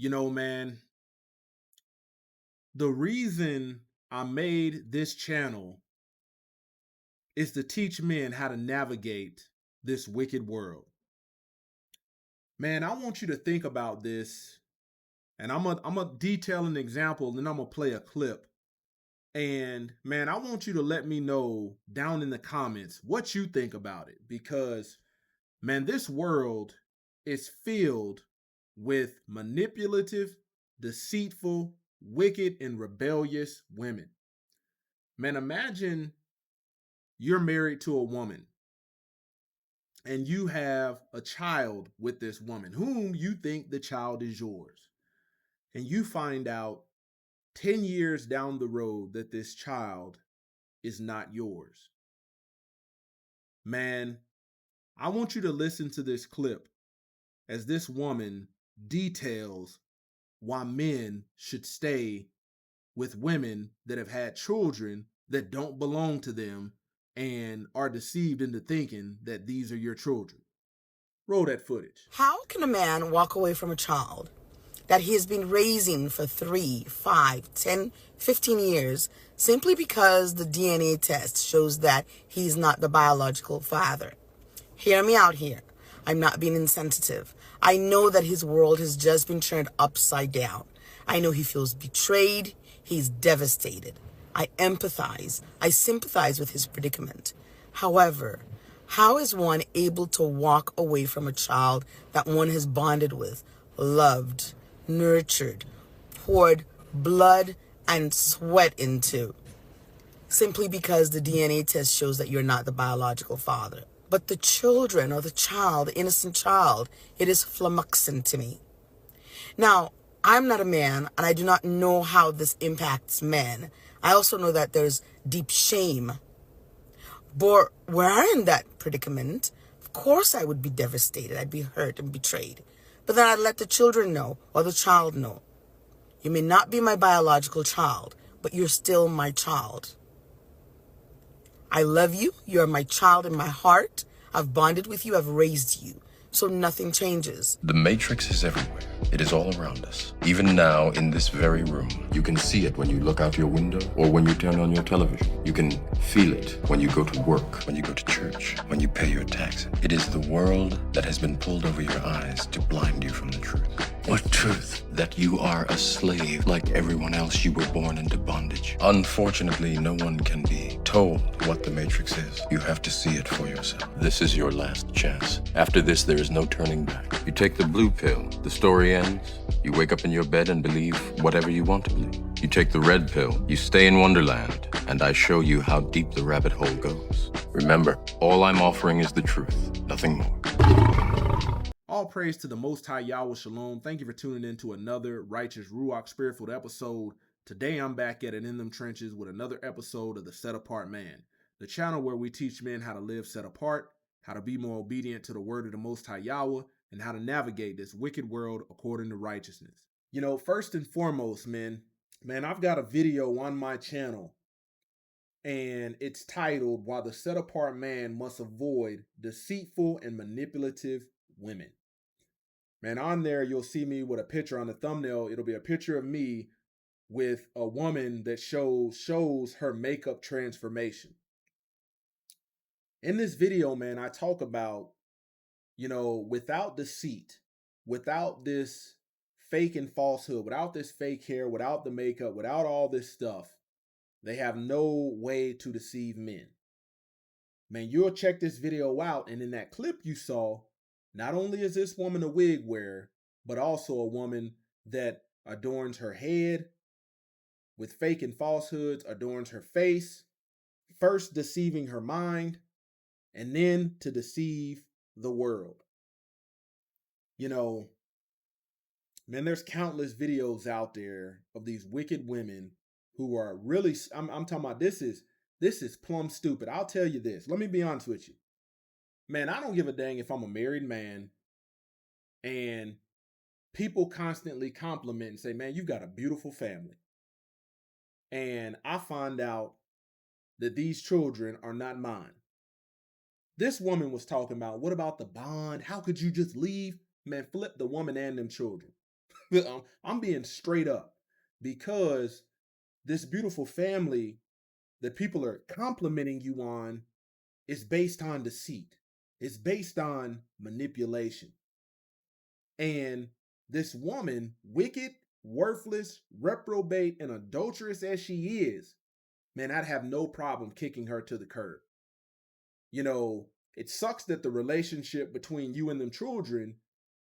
Man, the reason I made this channel is to teach men how to navigate this wicked world. Man, I want you to think about this, and I'm gonna detail an example, and then I'm gonna play a clip. And man, I want you to let me know down in the comments what you think about it, because man, this world is filled with manipulative, deceitful, wicked, and rebellious women. Man, imagine you're married to a woman and you have a child with this woman whom you think the child is yours. And you find out 10 years down the road that this child is not yours. Man, I want you to listen to this clip as this woman details why men should stay with women that have had children that don't belong to them and are deceived into thinking that these are your children. Roll that footage. How can a man walk away from a child that he has been raising for 3, 5, 10, 15 years simply because the DNA test shows that he's not the biological father? Hear me out here. I'm not being insensitive. I know that his world has just been turned upside down. I know he feels betrayed. He's devastated. I empathize. I sympathize with his predicament. However, how is one able to walk away from a child that one has bonded with, loved, nurtured, poured blood and sweat into, simply because the DNA test shows that you're not the biological father? But the children or the child, the innocent child, it is flummoxing to me. Now, I'm not a man and I do not know how this impacts men. I also know that there's deep shame. But were I in that predicament, of course I would be devastated. I'd be hurt and betrayed. But then I'd let the children know or the child know. You may not be my biological child, but you're still my child. I love you. You're my child in my heart. I've bonded with you. I've raised you. So nothing changes. The Matrix is everywhere. It is all around us. Even now, in this very room. You can see it when you look out your window or when you turn on your television. You can feel it when you go to work, when you go to church, when you pay your taxes. It is the world that has been pulled over your eyes to blind you from the truth. What truth? That you are a slave like everyone else. You were born into bondage. Unfortunately, no one can be told what the Matrix is. You have to see it for yourself. This is your last chance. After this, there is no turning back. You take the blue pill, the story ends. You wake up in your bed and believe whatever you want to believe. You take the red pill, you stay in Wonderland, and I show you how deep the rabbit hole goes. Remember, all I'm offering is the truth, nothing more. All praise to the Most High Yahweh Shalom. Thank you for tuning in to another Righteous Ruach Spirit-filled episode. Today I'm back at it in them trenches with another episode of The Set Apart Man, the channel where we teach men how to live set apart, how to be more obedient to the word of the Most High Yahweh, and how to navigate this wicked world according to righteousness. First and foremost, man, I've got a video on my channel, and it's titled Why the Set Apart Man Must Avoid Deceitful and Manipulative Women. Man, on there, you'll see me with a picture on the thumbnail. It'll be a picture of me with a woman that shows her makeup transformation. In this video, man, I talk about, without deceit, without this fake and falsehood, without this fake hair, without the makeup, without all this stuff, they have no way to deceive men. Man, you'll check this video out, and in that clip you saw, not only is this woman a wig wearer, but also a woman that adorns her head with fake and falsehoods, adorns her face, first deceiving her mind, and then to deceive the world. Man, there's countless videos out there of these wicked women who are really, I'm talking about, this is plumb stupid. I'll tell you this. Let me be honest with you. Man, I don't give a dang if I'm a married man and people constantly compliment and say, man, you got a beautiful family. And I find out that these children are not mine. This woman was talking about, what about the bond? How could you just leave? Man, flip the woman and them children. I'm being straight up because this beautiful family that people are complimenting you on is based on deceit. It's based on manipulation. And this woman, wicked, worthless, reprobate, and adulterous as she is, man, I'd have no problem kicking her to the curb. You know, it sucks that the relationship between you and them children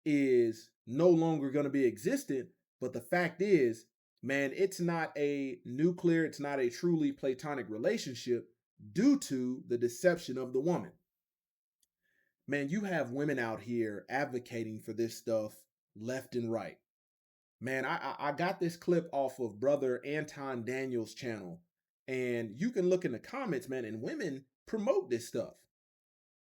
is no longer going to be existent. But the fact is, man, it's not a nuclear, it's not a truly platonic relationship due to the deception of the woman. Man, you have women out here advocating for this stuff left and right. Man, I got this clip off of brother Anton Daniels' channel, and you can look in the comments, man, and women promote this stuff.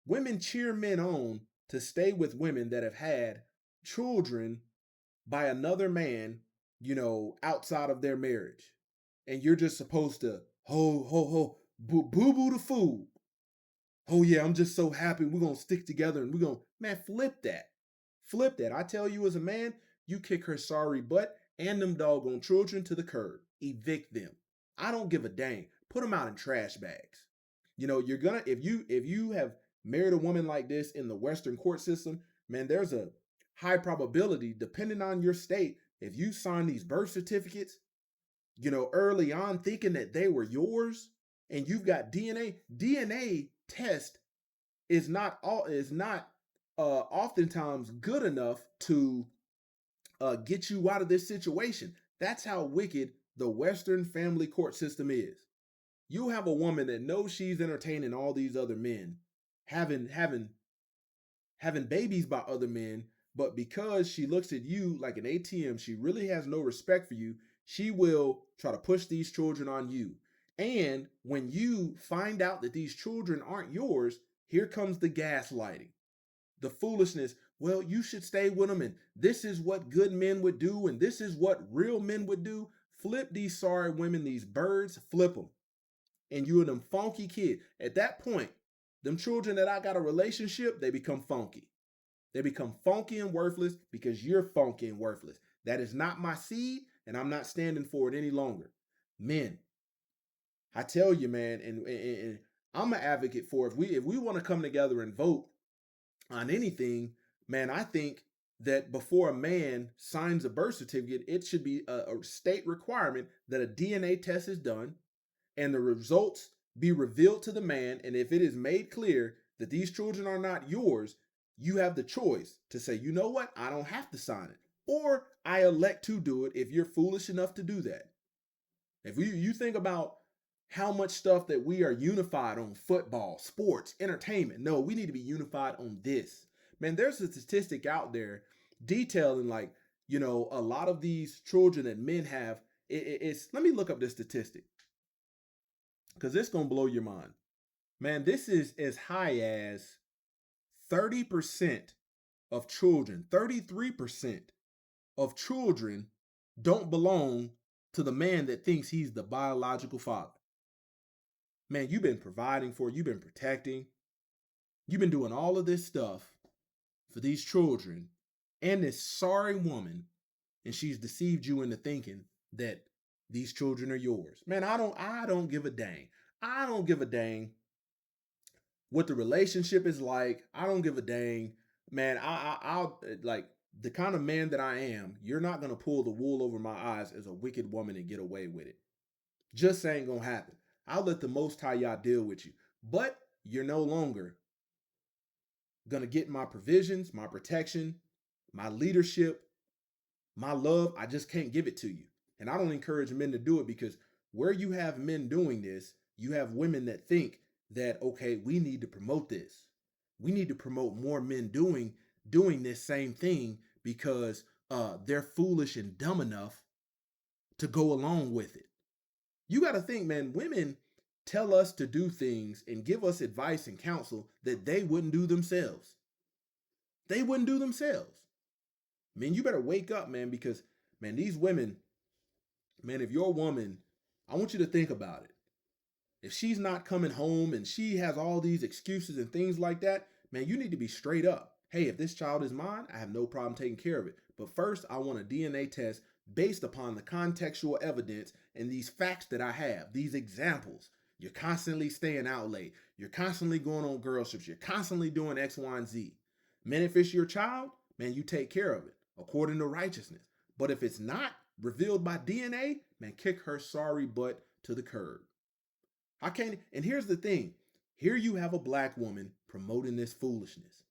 Women cheer men on to stay with women that have had children by another man, outside of their marriage. And you're just supposed to boo boo the fool. Oh yeah, I'm just so happy we're gonna stick together and we're gonna, man, flip that. Flip that. I tell you as a man, you kick her sorry butt and them doggone children to the curb. Evict them. I don't give a dang. Put them out in trash bags. You're gonna, if you have married a woman like this in the Western court system, man, there's a high probability, depending on your state, if you sign these birth certificates, early on thinking that they were yours, and you've got DNA test is not oftentimes good enough to get you out of this situation. That's how wicked the Western family court system is. You have a woman that knows she's entertaining all these other men, having babies by other men, but because she looks at you like an ATM, she really has no respect for you. She will try to push these children on you. And when you find out that these children aren't yours, here comes the gaslighting, the foolishness. Well, you should stay with them, and this is what good men would do, and this is what real men would do. Flip these sorry women, these birds, flip them. And you and them funky kids. At that point, them children that I got a relationship, they become funky. They become funky and worthless because you're funky and worthless. That is not my seed, and I'm not standing for it any longer. Men, I tell you, man, and I'm an advocate for if we want to come together and vote on anything, man, I think that before a man signs a birth certificate, it should be a state requirement that a DNA test is done and the results be revealed to the man. And if it is made clear that these children are not yours, you have the choice to say, you know what, I don't have to sign it. Or I elect to do it if you're foolish enough to do that. If you think about how much stuff that we are unified on: football, sports, entertainment. No, we need to be unified on this. Man, there's a statistic out there detailing a lot of these children that men have. Let me look up this statistic because it's going to blow your mind. Man, this is as high as 30% of children, 33% of children don't belong to the man that thinks he's the biological father. Man, you've been providing for, you've been protecting, you've been doing all of this stuff for these children and this sorry woman, and she's deceived you into thinking that these children are yours. Man, I don't give a dang. I don't give a dang what the relationship is like. I don't give a dang. Man, I'll like the kind of man that I am, you're not going to pull the wool over my eyes as a wicked woman and get away with it. Just ain't going to happen. I'll let the Most High Yah deal with you. But you're no longer going to get my provisions, my protection, my leadership, my love. I just can't give it to you. And I don't encourage men to do it because where you have men doing this, you have women that think that, okay, we need to promote this. We need to promote more men doing this same thing because they're foolish and dumb enough to go along with it. You got to think, man, women tell us to do things and give us advice and counsel that they wouldn't do themselves. They wouldn't do themselves. Man, you better wake up, man, because, man, these women, man, if you're a woman, I want you to think about it. If she's not coming home and she has all these excuses and things like that, man, you need to be straight up. Hey, if this child is mine, I have no problem taking care of it. But first, I want a DNA test based upon the contextual evidence and these facts that I have, these examples. You're constantly staying out late. You're constantly going on girl trips. You're constantly doing X, Y, and Z. Man, if it's your child, man, you take care of it according to righteousness. But if it's not revealed by DNA, man, kick her sorry butt to the curb. I can't. And here's the thing. Here you have a black woman promoting this foolishness.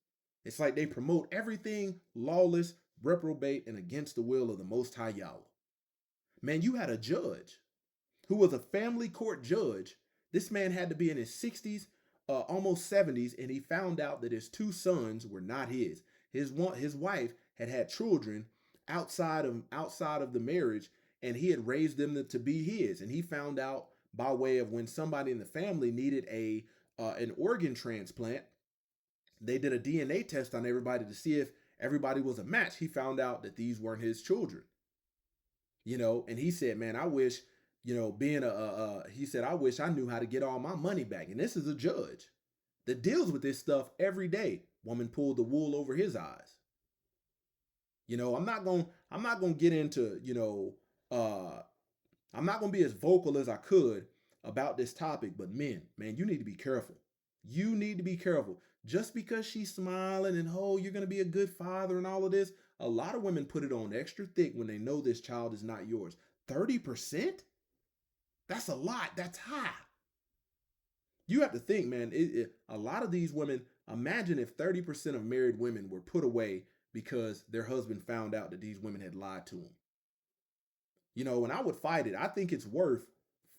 It's like they promote everything lawless, reprobate, and against the will of the Most High Yahweh. Man, you had a judge who was a family court judge. This man had to be in his 60s, almost 70s, and he found out that his two sons were not his. His wife had children outside of the marriage, and he had raised them to be his. And he found out by way of when somebody in the family needed an organ transplant, they did a DNA test on everybody to see if everybody was a match. He found out that these weren't his children. And he said, man, I wish, he said, I wish I knew how to get all my money back. And this is a judge that deals with this stuff every day. Woman pulled the wool over his eyes. I'm not going to get into, I'm not going to be as vocal as I could about this topic, but man, you need to be careful. You need to be careful. Just because she's smiling and, oh, you're going to be a good father and all of this, a lot of women put it on extra thick when they know this child is not yours. 30%? That's a lot. That's high. You have to think, man, a lot of these women, imagine if 30% of married women were put away because their husband found out that these women had lied to them. And I would fight it. I think it's worth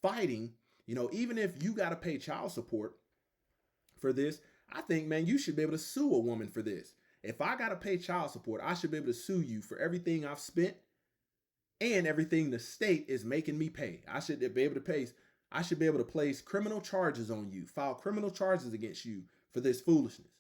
fighting, even if you got to pay child support for this. I think, man, you should be able to sue a woman for this. If I got to pay child support, I should be able to sue you for everything I've spent and everything the state is making me pay. I should be able to place criminal charges on you, file criminal charges against you for this foolishness.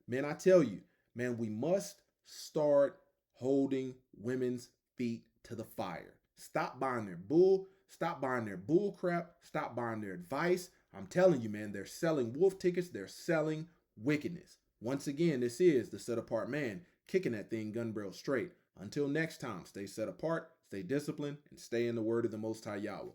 Man, I tell you, man, we must start holding women's feet to the fire. Stop buying their bull. Stop buying their bull crap. Stop buying their advice. I'm telling you, man, they're selling wolf tickets. They're selling wickedness. Once again, this is the Set Apart Man, kicking that thing gun barrel straight. Until next time, stay set apart, stay disciplined, and stay in the word of the Most High Yahweh.